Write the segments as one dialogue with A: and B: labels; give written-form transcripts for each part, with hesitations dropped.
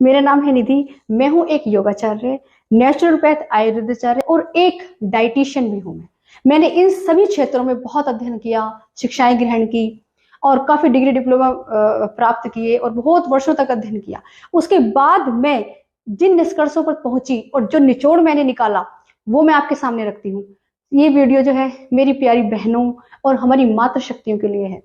A: मेरा नाम है निधि। मैं हूँ एक योगाचार्य, नेचुरोपैथ आयुर्वेदाचार्य और एक डाइटिशियन भी हूँ। मैंने इन सभी क्षेत्रों में बहुत अध्ययन किया, शिक्षाएं ग्रहण की और काफी डिग्री डिप्लोमा प्राप्त किए और बहुत वर्षों तक अध्ययन किया। उसके बाद मैं जिन निष्कर्षों पर पहुंची और जो निचोड़ मैंने निकाला वो मैं आपके सामने रखती हूँ। ये वीडियो जो है मेरी प्यारी बहनों और हमारी मातृ शक्तियों के लिए है।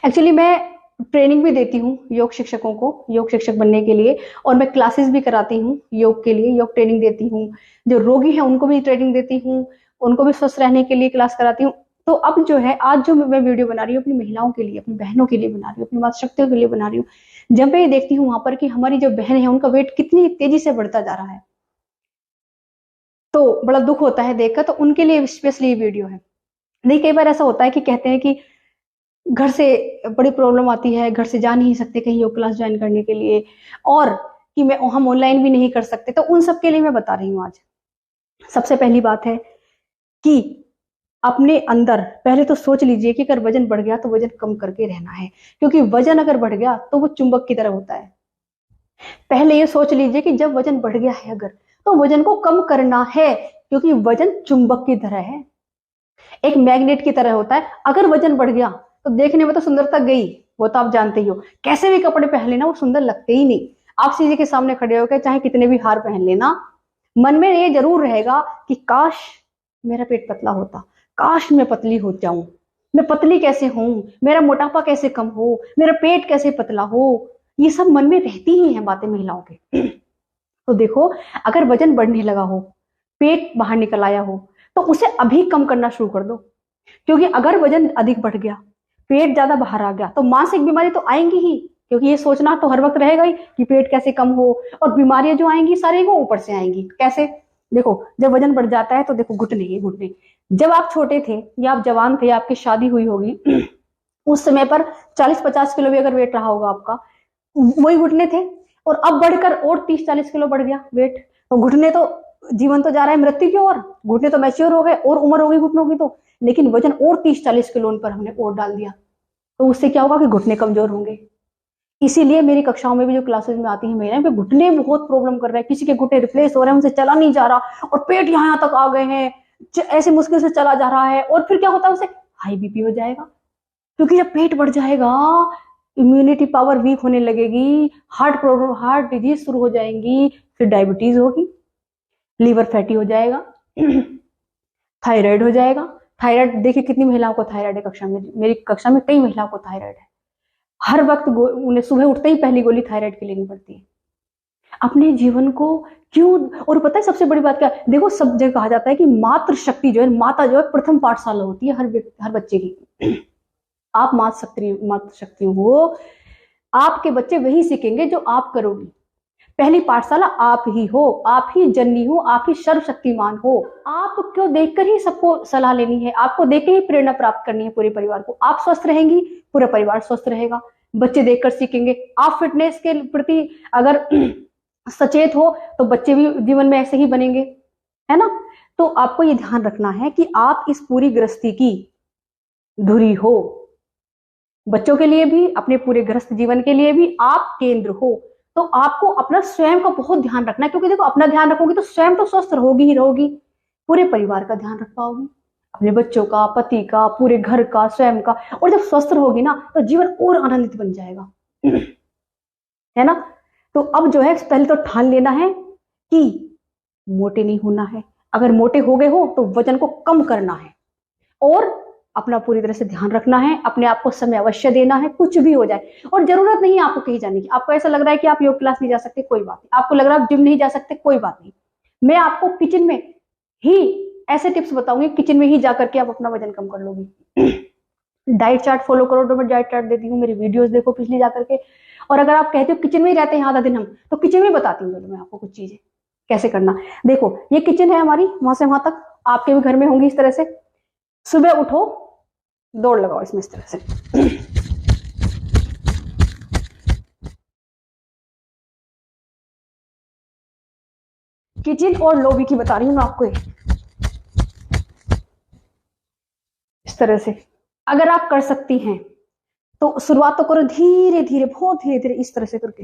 A: एक्चुअली मैं ट्रेनिंग भी देती हूँ योग शिक्षकों को, योग शिक्षक बनने के लिए, और मैं क्लासेस भी कराती हूँ योग के लिए, योग ट्रेनिंग देती हूँ। जो रोगी हैं उनको भी ट्रेनिंग देती हूँ, उनको भी स्वस्थ रहने के लिए क्लास कराती हूँ। तो अब जो है आज जो मैं वीडियो बना रही हूँ अपनी महिलाओं के लिए, अपनी बहनों के लिए बना रही हूँ, अपनी मातृ शक्तियों के लिए बना रही हूँ। जब मैं ये देखती हूँ वहां पर कि हमारी जो बहन है उनका वेट कितनी तेजी से बढ़ता जा रहा है, तो बड़ा दुख होता है देखकर। तो उनके लिए स्पेशली ये वीडियो है। नहीं, कई बार ऐसा होता है कि कहते हैं कि घर से बड़ी प्रॉब्लम आती है, घर से जा नहीं सकते कहीं योग क्लास ज्वाइन करने के लिए, और कि हम ऑनलाइन भी नहीं कर सकते। तो उन सब के लिए मैं बता रही हूँ आज। सबसे पहली बात है कि अपने अंदर पहले तो सोच लीजिए कि अगर वजन बढ़ गया तो वजन कम करके रहना है, क्योंकि वजन अगर बढ़ गया तो वो चुंबक की तरह होता है। पहले ये सोच लीजिए कि जब वजन बढ़ गया है अगर, तो वजन को कम करना है, क्योंकि वजन चुंबक की तरह है, एक मैग्नेट की तरह होता है। अगर वजन बढ़ गया तो देखने में तो सुंदरता गई, वो तो आप जानते ही हो। कैसे भी कपड़े पहन लेना वो सुंदर लगते ही नहीं। आप शीशे के सामने खड़े होकर चाहे कितने भी हार पहन लेना, मन में ये जरूर रहेगा कि काश मेरा पेट पतला होता, काश मैं पतली हो जाऊं, मैं पतली कैसे हूं, मेरा मोटापा कैसे कम हो, मेरा पेट कैसे पतला हो। ये सब मन में रहती ही हैं बातें महिलाओं के। तो देखो, अगर वजन बढ़ने लगा हो, पेट बाहर निकल आया हो, तो उसे अभी कम करना शुरू कर दो। क्योंकि अगर वजन अधिक बढ़ गया, पेट ज्यादा बाहर आ गया, तो मानसिक बीमारी तो आएंगी ही, क्योंकि ये सोचना तो हर वक्त रहेगा ही कि पेट कैसे कम हो। और बीमारियां जो आएंगी सारी वो ऊपर से आएंगी। कैसे? देखो, जब वजन बढ़ जाता है तो देखो घुटने, ये घुटने, जब आप छोटे थे या आप जवान थे, आपकी शादी हुई होगी उस समय पर 40-50 किलो भी अगर वेट रहा होगा आपका, वही घुटने थे। और अब बढ़कर और 30-40 किलो बढ़ गया वेट, तो घुटने तो, जीवन तो जा रहा है मृत्यु की ओर, घुटने तो मैच्योर हो गए और उम्र हो गई घुटनों की तो, लेकिन वजन और 30-40 किलो उन पर हमने और डाल दिया, तो उससे क्या होगा कि घुटने कमजोर होंगे। इसीलिए मेरी कक्षाओं में भी जो क्लासेस में आती है महिलाएं, पे घुटने बहुत प्रॉब्लम कर रहे हैं, किसी के घुटने रिप्लेस हो रहे हैं, उनसे चला नहीं जा रहा और पेट यहाँ तक आ गए हैं, ऐसे मुश्किल से चला जा रहा है। और फिर क्या होता है, उसे हाई बीपी हो जाएगा, क्योंकि जब पेट बढ़ जाएगा इम्यूनिटी पावर वीक होने लगेगी, हार्ट प्रॉब्लम, हार्ट डिजीज शुरू हो जाएंगी, फिर डायबिटीज होगी, लीवर फैटी हो जाएगा, थायराइड हो जाएगा। थायराइड देखिए कितनी महिलाओं को थायराइड है कक्षा में, मेरी कक्षा में कई महिलाओं को थायराइड है। हर वक्त उन्हें सुबह उठते ही पहली गोली थायराइड की लेनी पड़ती है। अपने जीवन को क्यों, और पता है सबसे बड़ी बात क्या, देखो सब जगह कहा जाता है कि मातृ शक्ति जो है, माता जो है प्रथम पाठशाला होती है हर बच्चे की। आप मातृ शक्ति हो, आपके बच्चे वही सीखेंगे जो आप करोगी। पहली पाठशाला आप ही हो, आप ही जननी हो, आप ही सर्वशक्तिमान हो। आपको देखकर ही सबको सलाह लेनी है, आपको देखकर ही प्रेरणा प्राप्त करनी है पूरे परिवार को। आप स्वस्थ रहेंगी, पूरा परिवार स्वस्थ रहेगा, बच्चे देखकर सीखेंगे। आप फिटनेस के प्रति अगर सचेत हो तो बच्चे भी जीवन में ऐसे ही बनेंगे, है ना। तो आपको ये ध्यान रखना है कि आप इस पूरी गृहस्थी की धुरी हो, बच्चों के लिए भी, अपने पूरे गृहस्थ जीवन के लिए भी आप केंद्र हो। तो आपको अपना स्वयं का बहुत ध्यान रखना है, क्योंकि देखो अपना ध्यान रखोगी तो स्वयं तो स्वस्थ रहोगी ही रहोगी, पूरे परिवार का ध्यान रख पाओगी, अपने बच्चों का, पति का, पूरे घर का, स्वयं का। और जब स्वस्थ रहोगी ना तो जीवन और आनंदित बन जाएगा, है ना। तो अब जो है पहले तो ठान लेना है कि मोटे नहीं होना है। अगर मोटे हो गए हो तो वजन को कम करना है और अपना पूरी तरह से ध्यान रखना है, अपने आप को समय अवश्य देना है, कुछ भी हो जाए। और जरूरत नहीं है आपको कहीं जाने की। आपको ऐसा लग रहा है कि आप योग क्लास नहीं जा सकते, कोई बात नहीं। आपको लग रहा है आप जिम नहीं जा सकते, कोई बात नहीं। मैं आपको किचन में ही ऐसे टिप्स बताऊंगी, किचन में ही जाकर के आप अपना वजन कम कर लोगी। डाइट चार्ट फॉलो करो, तो मैं डाइट चार्ट देती हूँ, मेरी वीडियोस देखो पिछली जाकर के। और अगर आप कहते हो किचन में ही रहते हैं आधा दिन हम, तो किचन में बताती हूँ मैं आपको कुछ चीजें कैसे करना। देखो ये किचन है हमारी, वहां से वहां तक आपके भी घर में होंगी इस तरह से। सुबह उठो, दौड़ लगाओ इसमें इस तरह से। किचन और लॉबी की बता रही हूं मैं आपको, इस तरह से। अगर आप कर सकती हैं तो शुरुआत तो करो धीरे धीरे, बहुत धीरे धीरे, इस तरह से करके।